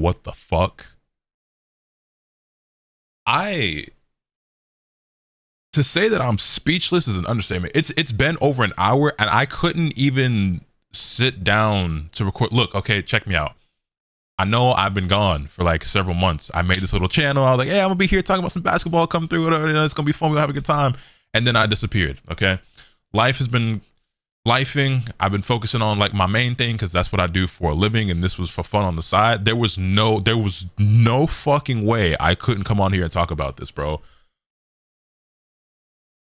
what the fuck? I to say that I'm speechless is an understatement. It's been over an hour and I couldn't even sit down to record. Look, okay, check me out. I know I've been gone for like several months. I made this little channel. I was like, hey, I'm gonna be here talking about some basketball, come through, whatever. You know, it's gonna be fun. We'll have a good time. And then I disappeared. Okay. Life has been lifing. I've been focusing on like my main thing because that's what I do for a living, and this was for fun on the side. There was no fucking way I couldn't come on here and talk about this, bro.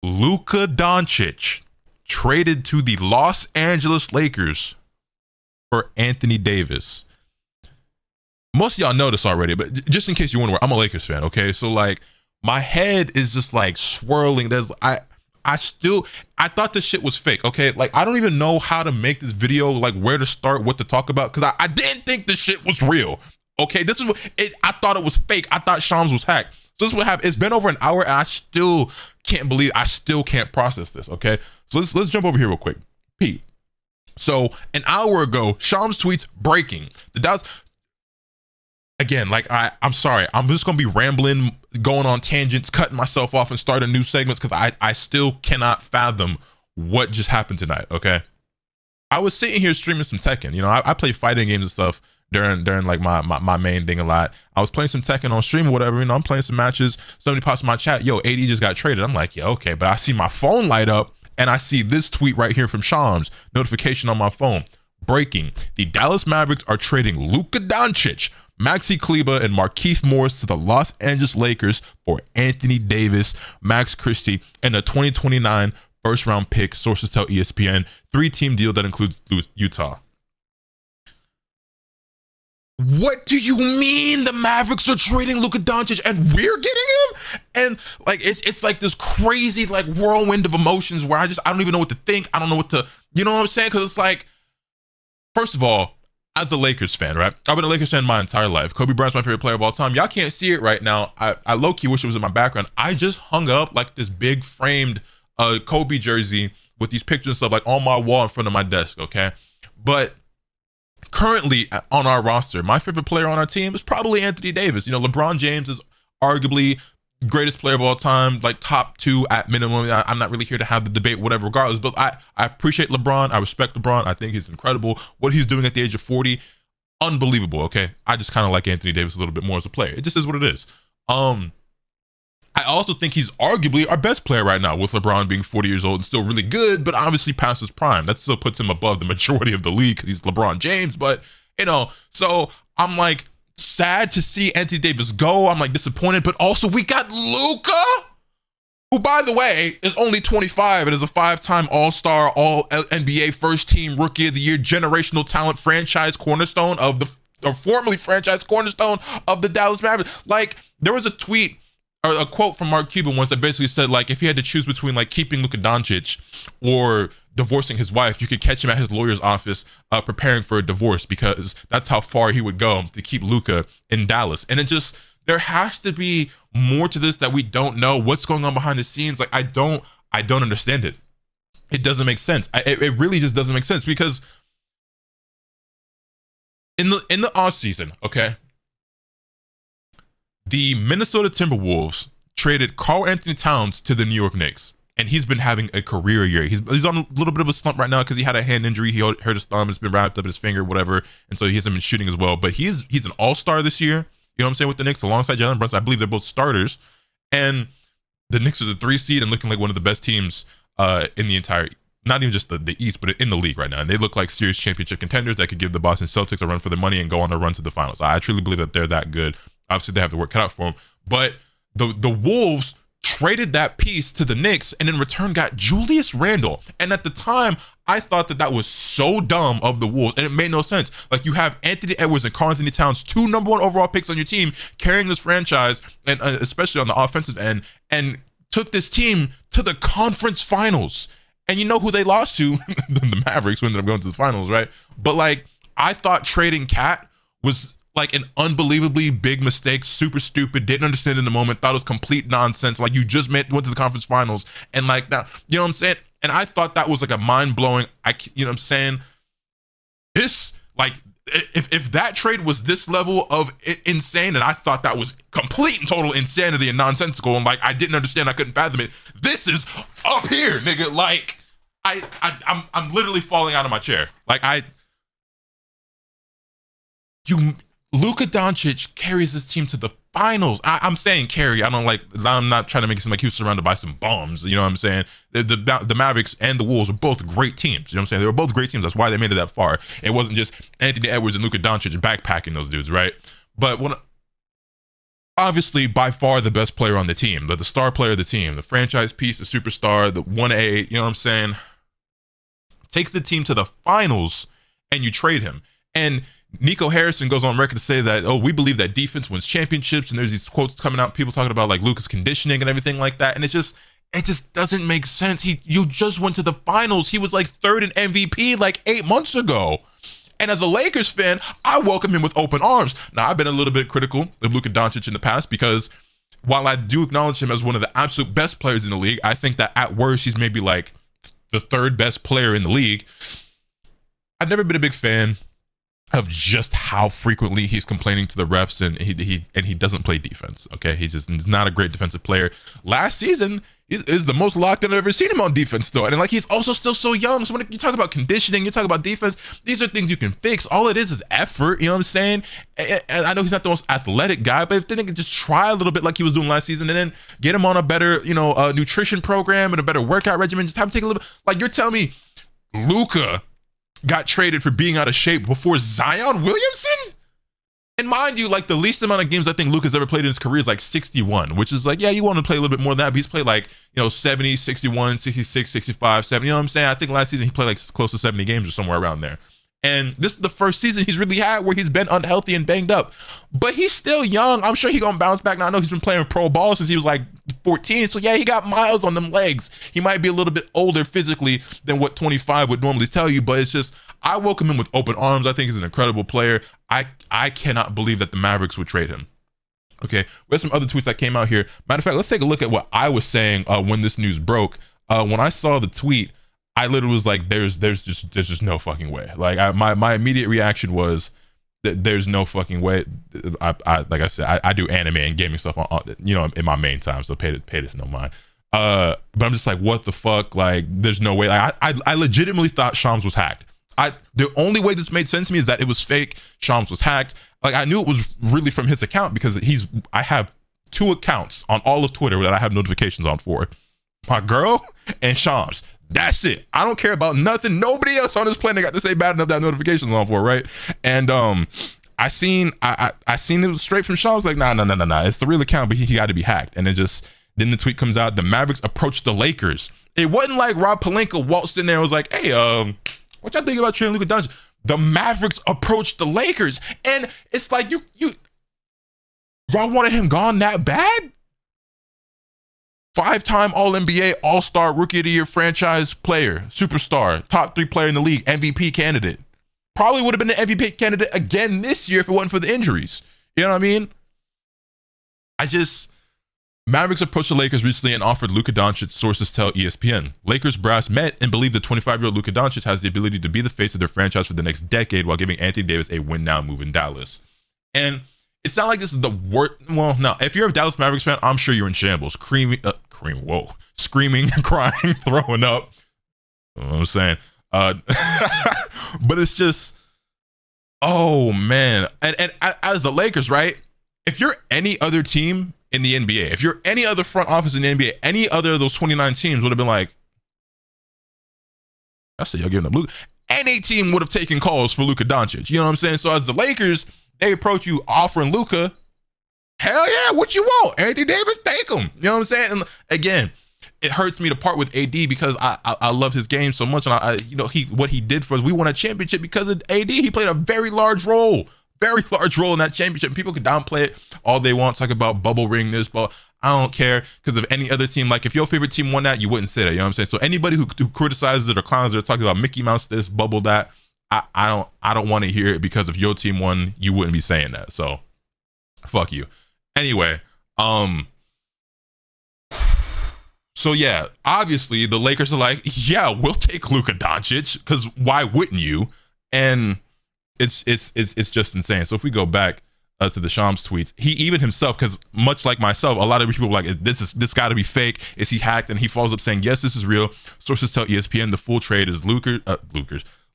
Luka Doncic traded to the Los Angeles Lakers for Anthony Davis. Most of y'all know this already, but just in case you wonder, I'm a Lakers fan, okay? So like my head is just like swirling. I thought this shit was fake, okay? Like I don't even know how to make this video, like where to start, what to talk about, because I didn't think this shit was real. Okay, this is what I thought it was fake. I thought Shams was hacked. So this is what happened. It's been over an hour and I still can't believe, I still can't process this, okay? So let's jump over here real quick. Pete. So an hour ago, Shams tweets breaking. The Dallas, again, like I'm sorry, I'm just gonna be rambling, going on tangents, cutting myself off and starting new segments because I still cannot fathom what just happened tonight, okay? I was sitting here streaming some Tekken. You know, I play fighting games and stuff during like my main thing a lot. I was playing some Tekken on stream or whatever, you know, I'm playing some matches. Somebody pops in my chat, yo, AD just got traded. I'm like, yeah, okay. But I see my phone light up and I see this tweet right here from Shams, notification on my phone. Breaking, the Dallas Mavericks are trading Luka Doncic, Maxi Kleber, and Markieff Morris to the Los Angeles Lakers for Anthony Davis, Max Christie, and a 2029 first-round pick, sources tell ESPN. 3-team deal that includes Utah. What do you mean the Mavericks are trading Luka Doncic and we're getting him? And like it's like this crazy like whirlwind of emotions where I don't even know what to think. I don't know what to, you know what I'm saying? Because it's like, first of all, as a Lakers fan, right? I've been a Lakers fan my entire life. Kobe Bryant's my favorite player of all time. Y'all can't see it right now. I low-key wish it was in my background. I just hung up like this big framed Kobe jersey with these pictures and stuff like on my wall in front of my desk, okay? But currently on our roster, my favorite player on our team is probably Anthony Davis. You know, LeBron James is arguably greatest player of all time, like top 2 at minimum. I'm not really here to have the debate, whatever, regardless, but I appreciate LeBron. I respect LeBron. I think he's incredible. What he's doing at the age of 40, unbelievable, okay? I just kind of like Anthony Davis a little bit more as a player. It just is what it is. I also think he's arguably our best player right now, with LeBron being 40 years old and still really good, but obviously past his prime. That still puts him above the majority of the league because he's LeBron James. But, you know, so I'm like sad to see Anthony Davis go. I'm like disappointed, but also we got Luka, who, by the way, is only 25 and is a 5-time All-Star, All-NBA first-team Rookie of the Year, generational talent, franchise cornerstone of the, or formerly franchise cornerstone of the Dallas Mavericks. Like, there was a tweet or a quote from Mark Cuban once that basically said, like, if he had to choose between like keeping Luka Doncic or divorcing his wife, you could catch him at his lawyer's office preparing for a divorce, because that's how far he would go to keep Luka in Dallas. And it just, there has to be more to this that we don't know. What's going on behind the scenes? Like, I don't understand it. It doesn't make sense. It really just doesn't make sense, because in the off season, okay, the Minnesota Timberwolves traded Karl Anthony Towns to the New York Knicks, and he's been having a career year. He's on a little bit of a slump right now because he had a hand injury. He hurt his thumb. It's been wrapped up in his finger, whatever, and so he hasn't been shooting as well. But he's an all-star this year. You know what I'm saying, with the Knicks alongside Jalen Brunson. I believe they're both starters, and the Knicks are the 3 seed and looking like one of the best teams in the entire, not even just the East, but in the league right now. And they look like serious championship contenders that could give the Boston Celtics a run for their money and go on a run to the finals. I truly believe that they're that good. Obviously, they have the work cut out for them. But the Wolves traded that piece to the Knicks and in return got Julius Randle. And at the time, I thought that was so dumb of the Wolves, and it made no sense. Like, you have Anthony Edwards and Karl Anthony Towns, 2 number 1 overall picks on your team, carrying this franchise, and especially on the offensive end, and took this team to the conference finals. And you know who they lost to? The Mavericks, who ended up going to the finals, right? But like, I thought trading Cat was like an unbelievably big mistake, super stupid, didn't understand in the moment, thought it was complete nonsense. Like, you just went to the conference finals, and like that, you know what I'm saying? And I thought that was like a mind-blowing, you know what I'm saying? This, like, if that trade was this level of insane, and I thought that was complete and total insanity and nonsensical, and like I didn't understand, I couldn't fathom it. This is up here, nigga. Like I'm literally falling out of my chair. Like Luka Doncic carries his team to the finals. I'm saying carry. I'm not trying to make it seem like he was surrounded by some bums. You know what I'm saying? The Mavericks and the Wolves are both great teams. You know what I'm saying? They were both great teams. That's why they made it that far. It wasn't just Anthony Edwards and Luka Doncic backpacking those dudes, right? But obviously by far the best player on the team, the star player of the team, the franchise piece, the superstar, the 1A, you know what I'm saying? Takes the team to the finals and you trade him. And Nico Harrison goes on record to say that, we believe that defense wins championships, and there's these quotes coming out, people talking about like Luka's conditioning and everything like that, and it just doesn't make sense. You just went to the finals. He was like third in MVP like 8 months ago. And as a Lakers fan, I welcome him with open arms. Now, I've been a little bit critical of Luka Doncic in the past because while I do acknowledge him as one of the absolute best players in the league, I think that at worst he's maybe like the third best player in the league. I've never been a big fan of just how frequently he's complaining to the refs and he doesn't play defense. Okay, he's not a great defensive player. Last season is the most locked in I've ever seen him on defense, though, and like he's also still so young. So when you talk about conditioning, you talk about defense, these are things you can fix. All it is effort. You know what I'm saying? And I know he's not the most athletic guy, but if they can just try a little bit like he was doing last season, and then get him on a better nutrition program and a better workout regimen, just have him take a little bit. Like you're telling me, Luka got traded for being out of shape before Zion Williamson? And mind you, like the least amount of games I think Luka's ever played in his career is like 61, which is like, yeah, you want to play a little bit more than that, but he's played like, 70, 61, 66, 65, 70, you know what I'm saying? I think last season he played like close to 70 games or somewhere around there. And this is the first season he's really had where he's been unhealthy and banged up. But he's still young. I'm sure he's going to bounce back. Now, I know he's been playing pro ball since he was like 14. So, yeah, he got miles on them legs. He might be a little bit older physically than what 25 would normally tell you. But it's just, I welcome him with open arms. I think he's an incredible player. I cannot believe that the Mavericks would trade him. Okay, there's some other tweets that came out here. Matter of fact, let's take a look at what I was saying when this news broke. When I saw the tweet, I literally was like, there's just no fucking way. Like my immediate reaction was that there's no fucking way. I like I said, I do anime and gaming stuff on in my main time, so pay this no mind. But I'm just like, what the fuck? Like, there's no way. Like I legitimately thought Shams was hacked. The only way this made sense to me is that it was fake. Shams was hacked. Like I knew it was really from his account because I have 2 accounts on all of Twitter that I have notifications on for. My girl and Shams. That's it. I don't care about nothing. Nobody else on this planet got to say bad enough that notifications on for, right? And I seen it was straight from Sean. I was like, nah. It's the real account, but he got to be hacked. And then the tweet comes out, the Mavericks approached the Lakers. It wasn't like Rob Pelinka waltzed in there and was like, hey, what y'all think about trading Luka Doncic? The Mavericks approached the Lakers. And it's like, y'all wanted him gone that bad? 5-time All-NBA, All-Star, Rookie of the Year franchise player, superstar, top 3 player in the league, MVP candidate. Probably would have been an MVP candidate again this year if it wasn't for the injuries. You know what I mean? Mavericks approached the Lakers recently and offered Luka Doncic, sources tell ESPN. Lakers brass met and believe the 25-year-old Luka Doncic has the ability to be the face of their franchise for the next decade while giving Anthony Davis a win-now move in Dallas. And it's not like this is the worst. Well, no, if you're a Dallas Mavericks fan, I'm sure you're in shambles. Screaming, crying, throwing up. You know what I'm saying? But it's just, oh man. And as the Lakers, right? If you're any other team in the NBA, if you're any other front office in the NBA, any other of those 29 teams would have been like, I said y'all giving up Luka. Any team would have taken calls for Luka Doncic. You know what I'm saying? So as the Lakers, they approach you offering Luka, hell yeah, what you want? Anthony Davis, take him. You know what I'm saying? And again, it hurts me to part with AD because I love his game so much, and what he did for us. We won a championship because of AD. He played a very large role in that championship. People can downplay it all they want, talk about bubble ring this, but I don't care because of any other team. Like if your favorite team won that, you wouldn't say that. You know what I'm saying? So anybody who criticizes it or clowns it or talking about Mickey Mouse this, bubble that, I don't want to hear it because if your team won, you wouldn't be saying that. So fuck you. Anyway, so yeah, obviously the Lakers are like, yeah, we'll take Luka Doncic because why wouldn't you? And It's just insane. So if we go back to the Shams tweets, he even himself, because much like myself, a lot of people were like, this got to be fake. Is he hacked? And he follows up saying, yes, this is real. Sources tell ESPN the full trade is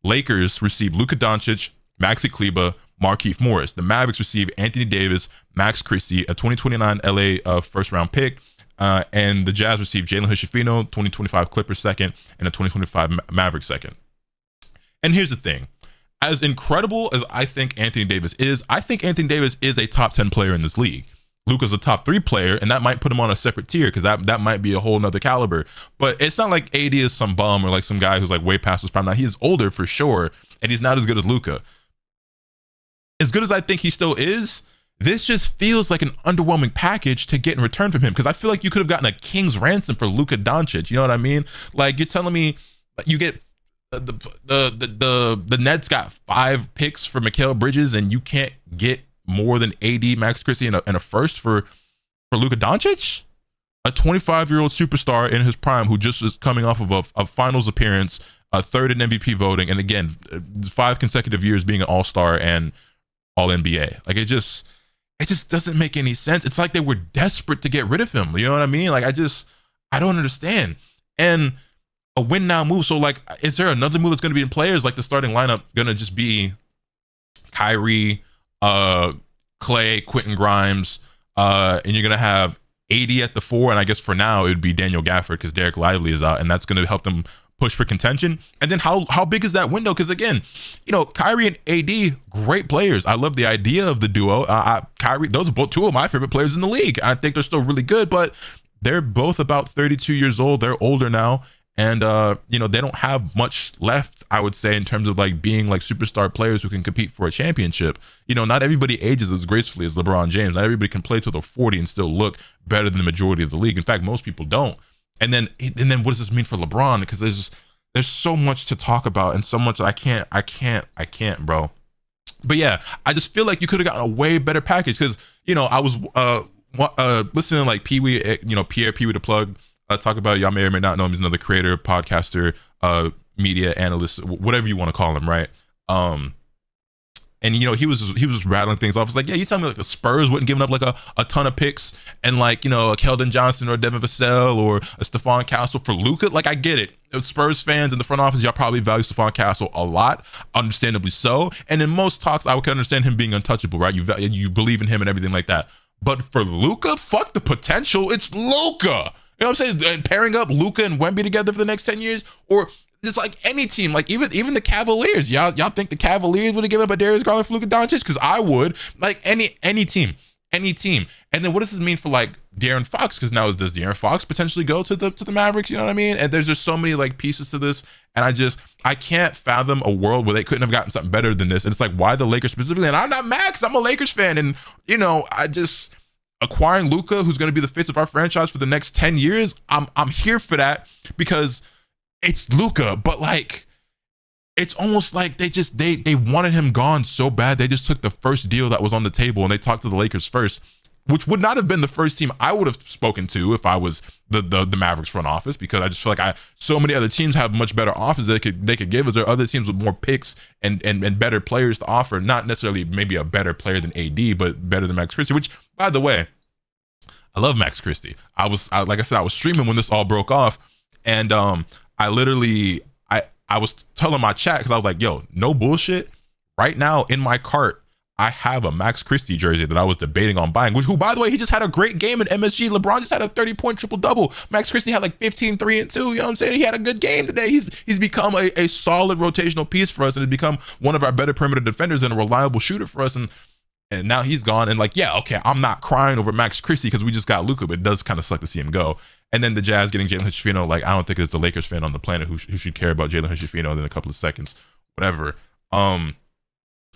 Lakers receive Luka Doncic, Maxi Kleber, Markieff Morris. The Mavericks receive Anthony Davis, Max Christie, a 2029 LA first round pick. And the Jazz receive Jalen Hood-Schifino, 2025 Clippers second, and a 2025 Mavericks second. And here's the thing. As incredible as I think Anthony Davis is, I think Anthony Davis is a top 10 player in this league. Luka's a top 3 player, and that might put him on a separate tier because that might be a whole nother caliber. But it's not like AD is some bum or like some guy who's like way past his prime. Now, he is older for sure, and he's not as good as Luka. As good as I think he still is, this just feels like an underwhelming package to get in return from him, because I feel like you could have gotten a king's ransom for Luka Doncic. You know what I mean? Like, you're telling me you get the Nets got 5 picks for Mikal Bridges, and you can't get more than AD, Max Christie, and a first for Luka Doncic, a 25-year-old superstar in his prime who just is coming off of a finals appearance, a third in MVP voting, and again 5 consecutive years being an All-Star and All-NBA. Like, it just doesn't make any sense. It's like they were desperate to get rid of him. You know what I mean? Like, I don't understand. And a win now move. So like, is there another move that's going to be in players? Like, the starting lineup going to just be Kyrie, Clay, Quentin Grimes, and you're going to have AD at the 4. And I guess for now it would be Daniel Gafford because Derek Lively is out, and that's going to help them push for contention. And then how big is that window? Because again, you know, Kyrie and AD, great players. I love the idea of the duo. Kyrie, those are both 2 of my favorite players in the league. I think they're still really good, but they're both about 32 years old. They're older now. And, you know, they don't have much left, I would say, in terms of like being like superstar players who can compete for a championship. You know, not everybody ages as gracefully as LeBron James. Not everybody can play till they're 40 and still look better than the majority of the league. In fact, most people don't. And then what does this mean for LeBron? Because there's so much to talk about and so much I can't, bro. But yeah, I just feel like you could have gotten a way better package because, you know, I was listening to like Pee-wee, you know, Pierre Pee-wee the Plug, talk about, y'all may or may not know him. He's another creator, podcaster, media analyst, whatever you want to call him, right? And you know, he was just rattling things off. It's like, yeah, you tell me like the Spurs wouldn't give up like a ton of picks and like, you know, a Keldon Johnson or Devin Vassell or a Stephon Castle for Luka. Like, I get it. Spurs fans in the front office, y'all probably value Stephon Castle a lot, understandably so. And in most talks, I would understand him being untouchable, right? You believe in him and everything like that. But for Luka, fuck the potential. It's Luka. You know what I'm saying? And pairing up Luka and Wemby together for the next 10 years, or it's like any team, like even the Cavaliers. Y'all think the Cavaliers would have given up a Darius Garland for Luka Doncic? Because I would. Like any team. And then what does this mean for like De'Aaron Fox? Because now does De'Aaron Fox potentially go to the Mavericks? You know what I mean? And there's just so many like pieces to this, and I can't fathom a world where they couldn't have gotten something better than this. And it's like, why the Lakers specifically? And I'm not Max. I'm a Lakers fan, and you know, acquiring Luka, who's going to be the face of our franchise for the next 10 years, I'm here for that because it's Luka. But like, it's almost like they wanted him gone so bad, they just took the first deal that was on the table and they talked to the Lakers first, which would not have been the first team I would have spoken to if I was the Mavericks front office, because I just feel like so many other teams have much better offers they could give us. There are other teams with more picks and better players to offer, not necessarily maybe a better player than AD, but better than Max Christie, which, by the way, I love Max Christie. Like I said, I was streaming when this all broke off, and I was telling my chat, because I was like, yo, no bullshit. Right now in my cart, I have a Max Christie jersey that I was debating on buying, who, by the way, he just had a great game in MSG. LeBron just had a 30-point triple-double. Max Christie had like 15, 3, and 2. You know what I'm saying? He had a good game today. He's become a solid rotational piece for us and has become one of our better perimeter defenders and a reliable shooter for us. And now he's gone. And like, yeah, okay, I'm not crying over Max Christie because we just got Luka, but it does kind of suck to see him go. And then the Jazz getting Jalen Hood-Schifino, like, I don't think there's a Lakers fan on the planet who should care about Jalen Hood-Schifino in a couple of seconds, whatever.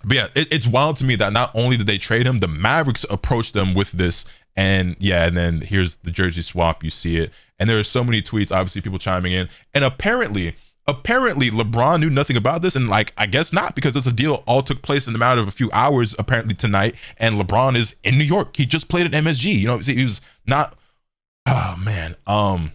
But yeah, it's wild to me that not only did they trade him, the Mavericks approached them with this, and then here's the jersey swap. You see it, and there are so many tweets, obviously people chiming in, and apparently LeBron knew nothing about this, and like, I guess not, because this deal all took place in the matter of a few hours apparently tonight, and LeBron is in New York. He just played at MSG. You know, he was not. Oh man. And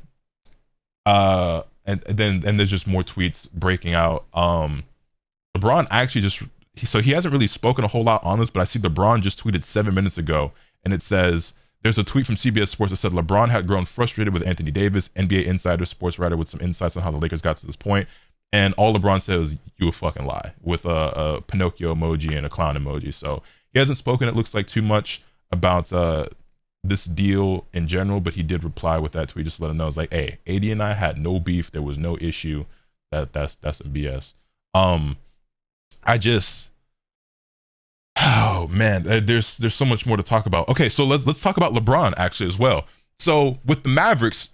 then there's just more tweets breaking out. LeBron actually just he hasn't really spoken a whole lot on this, but I see LeBron just tweeted 7 minutes ago, and it says, there's a tweet from CBS Sports that said LeBron had grown frustrated with Anthony Davis, NBA insider, sports writer with some insights on how the Lakers got to this point. And all LeBron said was, you a fucking lie, with a Pinocchio emoji and a clown emoji. So he hasn't spoken, it looks like, too much about this deal in general, but he did reply with that tweet just to let him know. It's like, hey, AD and I had no beef. There was no issue. That's some BS. Oh man, there's so much more to talk about. Okay, so let's talk about LeBron actually as well. So with the Mavericks,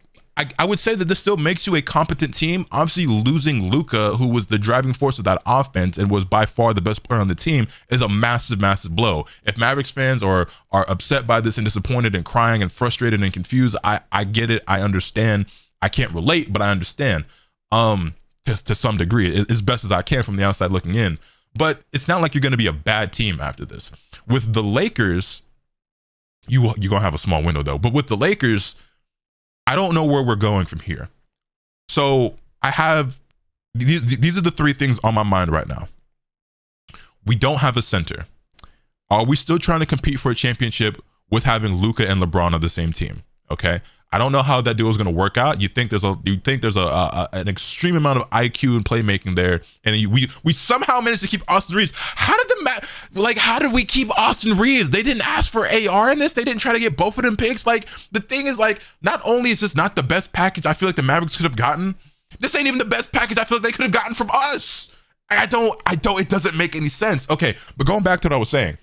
I would say that this still makes you a competent team. Obviously, losing Luka, who was the driving force of that offense and was by far the best player on the team, is a massive, massive blow. If Mavericks fans are upset by this and disappointed and crying and frustrated and confused, I get it. I understand. I can't relate, but I understand. To some degree, as best as I can from the outside looking in. But it's not like you're going to be a bad team after this. With the Lakers, you're going to have a small window though. But with the Lakers, I don't know where we're going from here. So I have, these are the three things on my mind right now. We don't have a center. Are we still trying to compete for a championship with having Luka and LeBron on the same team? Okay. I don't know how that deal is going to work out. You think there's an extreme amount of IQ and playmaking there, and we somehow managed to keep Austin Reeves. How did we keep Austin Reeves? They didn't ask for AR in this. They didn't try to get both of them picks. Like, the thing is, like, not only is this not the best package I feel like the Mavericks could have gotten, this ain't even the best package I feel like they could have gotten from us. It doesn't make any sense. Okay, but going back to what I was saying.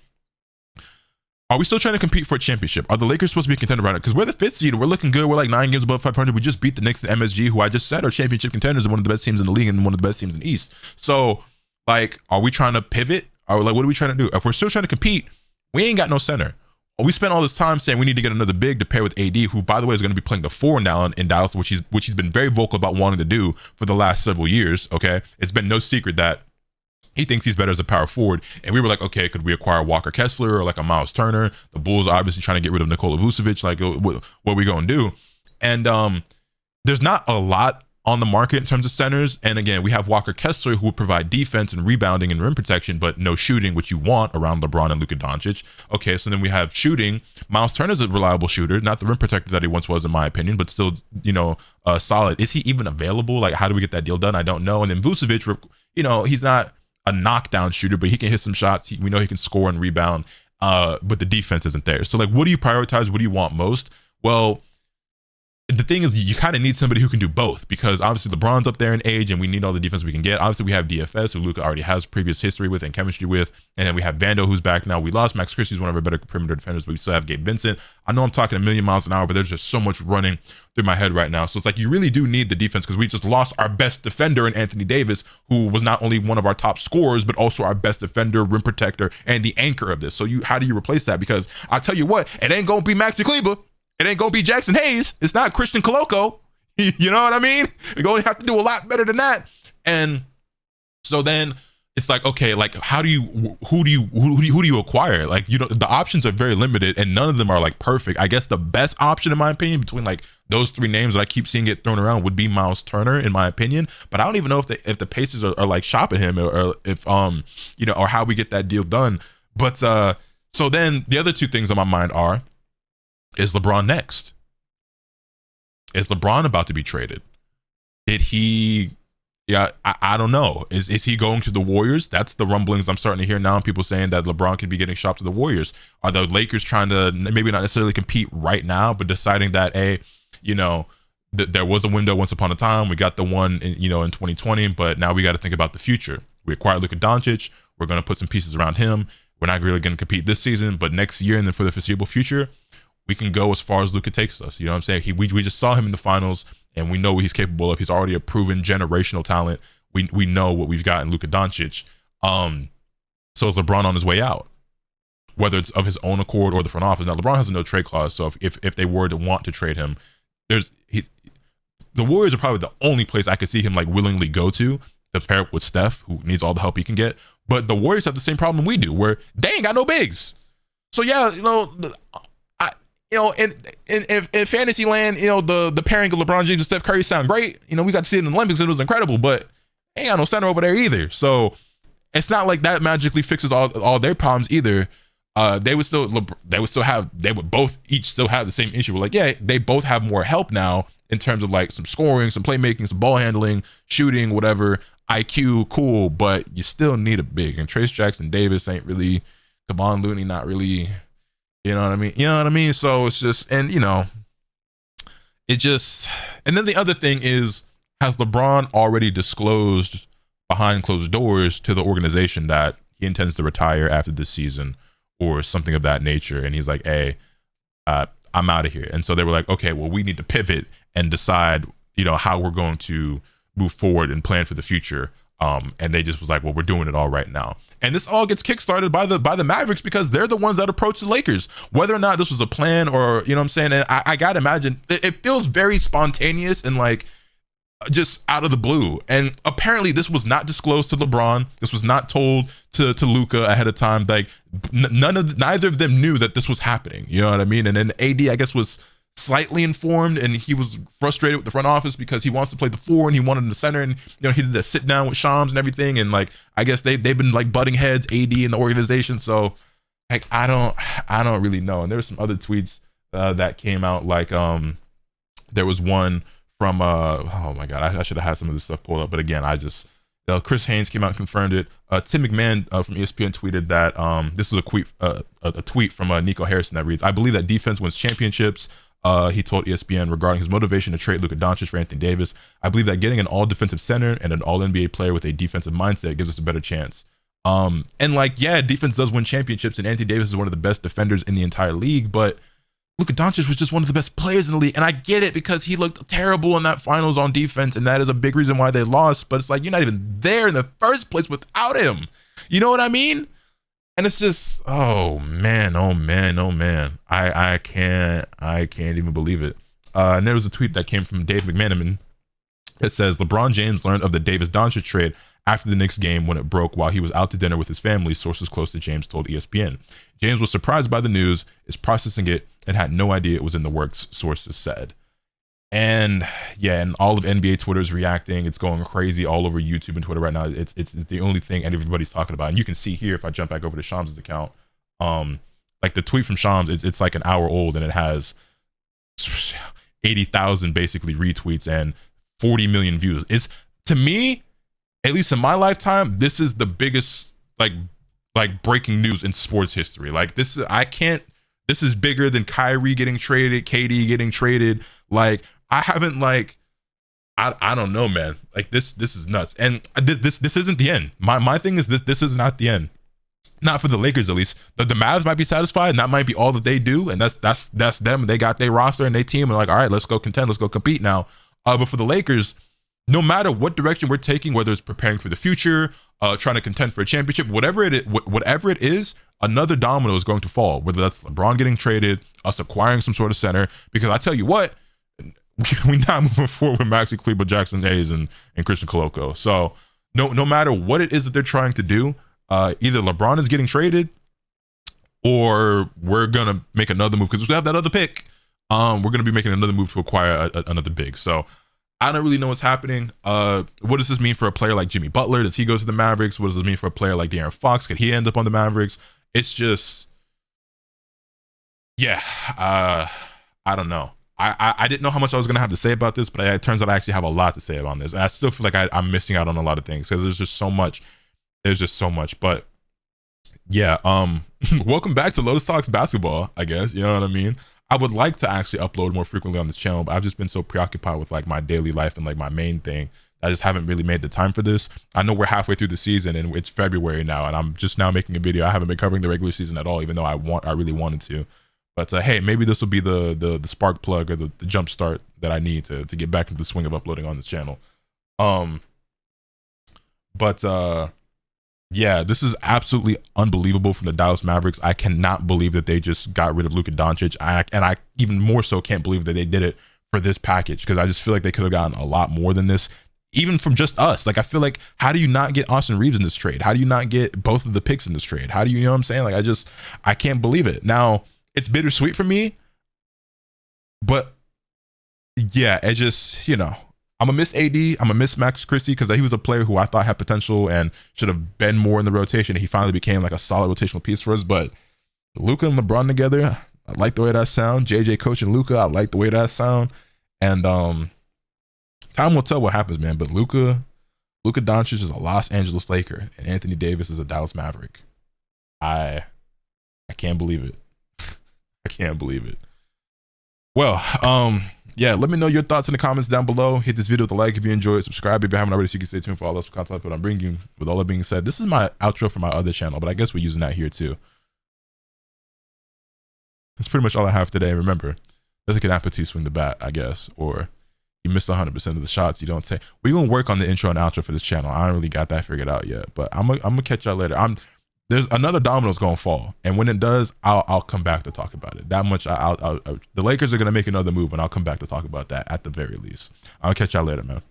Are we still trying to compete for a championship? Are the Lakers supposed to be a contender right now? Because we're the 5th seed. We're looking good. We're like 9 games above 500. We just beat the Knicks and MSG, who I just said are championship contenders and one of the best teams in the league and one of the best teams in the East. So, like, are we trying to pivot? What are we trying to do? If we're still trying to compete, we ain't got no center. We spent all this time saying we need to get another big to pair with AD, who, by the way, is going to be playing the 4 now in Dallas, which he's been very vocal about wanting to do for the last several years. Okay, it's been no secret that he thinks he's better as a power forward. And we were like, okay, could we acquire Walker Kessler or like a Miles Turner? The Bulls are obviously trying to get rid of Nikola Vucevic. Like, what are we going to do? And there's not a lot on the market in terms of centers. And again, we have Walker Kessler, who would provide defense and rebounding and rim protection, but no shooting, which you want around LeBron and Luka Doncic. Okay, so then we have shooting. Miles Turner's a reliable shooter, not the rim protector that he once was, in my opinion, but still, solid. Is he even available? Like, how do we get that deal done? I don't know. And then Vucevic, he's not a knockdown shooter, but he can hit some shots. We know he can score and rebound, but the defense isn't there. So, like, what do you prioritize? What do you want most? Well, the thing is, you kind of need somebody who can do both, because obviously LeBron's up there in age and we need all the defense we can get. Obviously, we have DFS, who Luka already has previous history with and chemistry with. And then we have Vando, who's back now. We lost Max Christie, who's one of our better perimeter defenders, but we still have Gabe Vincent. I know I'm talking a million miles an hour, but there's just so much running through my head right now. So it's like, you really do need the defense, because we just lost our best defender in Anthony Davis, who was not only one of our top scorers, but also our best defender, rim protector, and the anchor of this. So how do you replace that? Because I'll tell you what, it ain't going to be Maxi Kleber. It ain't going to be Jackson Hayes. It's not Christian Coloco. You know what I mean? You're going to have to do a lot better than that. And so then it's like, okay, like, who do you acquire? Like, the options are very limited and none of them are like perfect. I guess the best option, in my opinion, between like those 3 names that I keep seeing get thrown around would be Miles Turner, in my opinion. But I don't even know if the Pacers are like shopping him, or if or how we get that deal done. But so then the other 2 things on my mind are, is LeBron next? Is LeBron about to be traded? Did he? Yeah, I don't know. Is he going to the Warriors? That's the rumblings I'm starting to hear now. People saying that LeBron could be getting shopped to the Warriors. Are the Lakers trying to maybe not necessarily compete right now, but deciding that, hey, there was a window once upon a time. We got the one in 2020, but now we got to think about the future. We acquired Luka Doncic. We're going to put some pieces around him. We're not really going to compete this season, but next year and then for the foreseeable future, we can go as far as Luka takes us. You know what I'm saying? We just saw him in the finals, and we know what he's capable of. He's already a proven generational talent. We know what we've got in Luka Doncic. So is LeBron on his way out? Whether it's of his own accord or the front office. Now, LeBron has a no trade clause, so if they were to want to trade him, the Warriors are probably the only place I could see him like willingly go to pair up with Steph, who needs all the help he can get. But the Warriors have the same problem we do, where they ain't got no bigs. So yeah, in fantasy land, the pairing of LeBron James and Steph Curry sound great. We got to see it in the Olympics and it was incredible, but ain't got no center over there either. So it's not like that magically fixes all their problems either. They would both each still have the same issue. We're like, yeah, they both have more help now in terms of like some scoring, some playmaking, some ball handling, shooting, whatever, IQ, cool, but you still need a big. And Trace Jackson Davis ain't really, Kevon Looney not really, you know what I mean? You know what I mean? So it's just, and you know, it just, and then the other thing is, has LeBron already disclosed behind closed doors to the organization that he intends to retire after this season or something of that nature? And he's like, hey, I'm out of here. And so they were like, okay, well, we need to pivot and decide, you know, how we're going to move forward and plan for the future. And they just was like, well, we're doing it all right now. And this all gets kickstarted by the Mavericks because they're the ones that approach the Lakers. Whether or not this was a plan or, you know what I'm saying? And I gotta imagine it feels very spontaneous and like just out of the blue. And apparently this was not disclosed to LeBron. This was not told to Luka ahead of time. Like neither of them knew that this was happening. You know what I mean? And then AD, I guess, was slightly informed, and he was frustrated with the front office because he wants to play the 4 and he wanted the center, and you know he did that sit down with Shams and everything, and like I guess they've been like butting heads, AD and the organization. So like I don't really know. And there were some other tweets that came out, like there was one from oh my god, I should have had some of this stuff pulled up, but again, I just Chris Haynes came out and confirmed it. Tim McMahon from ESPN tweeted that this is a tweet from Nico Harrison that reads, "I believe that defense wins championships." He told ESPN regarding his motivation to trade Luka Doncic for Anthony Davis. "I believe that getting an all-defensive center and an all-NBA player with a defensive mindset gives us a better chance." And like, yeah, defense does win championships, and Anthony Davis is one of the best defenders in the entire league, but Luka Doncic was just one of the best players in the league. And I get it because he looked terrible in that finals on defense, and that is a big reason why they lost. But it's like, you're not even there in the first place without him. You know what I mean? And it's just, oh man. I can't even believe it. And there was a tweet that came from Dave McManaman that says, LeBron James learned of the Davis-Doncic trade after the Knicks game when it broke while he was out to dinner with his family, sources close to James told ESPN. James was surprised by the news, is processing it, and had no idea it was in the works, sources said. And yeah, and all of NBA Twitter is reacting. It's going crazy all over YouTube and Twitter right now. It's the only thing everybody's talking about. And you can see here, if I jump back over to Shams' account, like the tweet from Shams, it's like an hour old, and it has 80,000 basically retweets and 40 million views. It's, to me, at least in my lifetime, this is the biggest like breaking news in sports history. Like this is bigger than Kyrie getting traded, KD getting traded. Like I haven't like, I don't know, man. Like this is nuts. And this isn't the end. My thing is that this is not the end. Not for the Lakers, at least. The Mavs might be satisfied, and that might be all that they do, and that's them. They got their roster and their team, and like, all right, let's go contend, let's go compete now. But for the Lakers, no matter what direction we're taking, whether it's preparing for the future, trying to contend for a championship, whatever it is, another domino is going to fall. Whether that's LeBron getting traded, us acquiring some sort of center, because I tell you what, we're not moving forward with Maxi Kleber, Jackson Hayes, and Christian Koloko. So no matter what it is that they're trying to do, either LeBron is getting traded, or we're gonna make another move because we have that other pick. We're gonna be making another move to acquire another big. So I don't really know what's happening. What does this mean for a player like Jimmy Butler? Does he go to the Mavericks? What does it mean for a player like De'Aaron Fox? Could he end up on the Mavericks? It's just, yeah, I don't know. I didn't know how much I was going to have to say about this, but it turns out I actually have a lot to say about this. And I still feel like I'm missing out on a lot of things because there's just so much. But yeah, welcome back to Lotus Talks Basketball, I guess. You know what I mean? I would like to actually upload more frequently on this channel, but I've just been so preoccupied with like my daily life and like my main thing. I just haven't really made the time for this. I know we're halfway through the season and it's February now, and I'm just now making a video. I haven't been covering the regular season at all, even though I really wanted to. But hey, maybe this will be the spark plug or the jump start that I need to get back into the swing of uploading on this channel. Yeah, this is absolutely unbelievable from the Dallas Mavericks. I cannot believe that they just got rid of Luka Doncic. And I even more so can't believe that they did it for this package, because I just feel like they could have gotten a lot more than this, even from just us. Like, I feel like, how do you not get Austin Reeves in this trade? How do you not get both of the picks in this trade? How do you know what I'm saying? Like, I can't believe it. Now, it's bittersweet for me, but yeah, it just, you know, I'm gonna miss AD. I'm gonna miss Max Christie because he was a player who I thought had potential and should have been more in the rotation. He finally became like a solid rotational piece for us. But Luka and LeBron together, I like the way that sound. JJ coaching Luka, I like the way that sound. And time will tell what happens, man. But Luka Doncic is a Los Angeles Laker, and Anthony Davis is a Dallas Maverick. I can't believe it. I can't believe it. Well, yeah, let me know your thoughts in the comments down below. Hit this video with a like if you enjoyed. Subscribe if you haven't already so you can stay tuned for all this content that I'm bringing you. With all that being said, this is my outro for my other channel, but I guess we're using that here too. That's pretty much all I have today. Remember, doesn't get happen till you swing the bat, I guess, or you miss 100% of the shots you don't take. We're going to work on the intro and outro for this channel. I don't really got that figured out yet, but I'm gonna catch y'all later. There's another domino's gonna fall, and when it does, I'll come back to talk about it. That much, the Lakers are gonna make another move, and I'll come back to talk about that at the very least. I'll catch y'all later, man.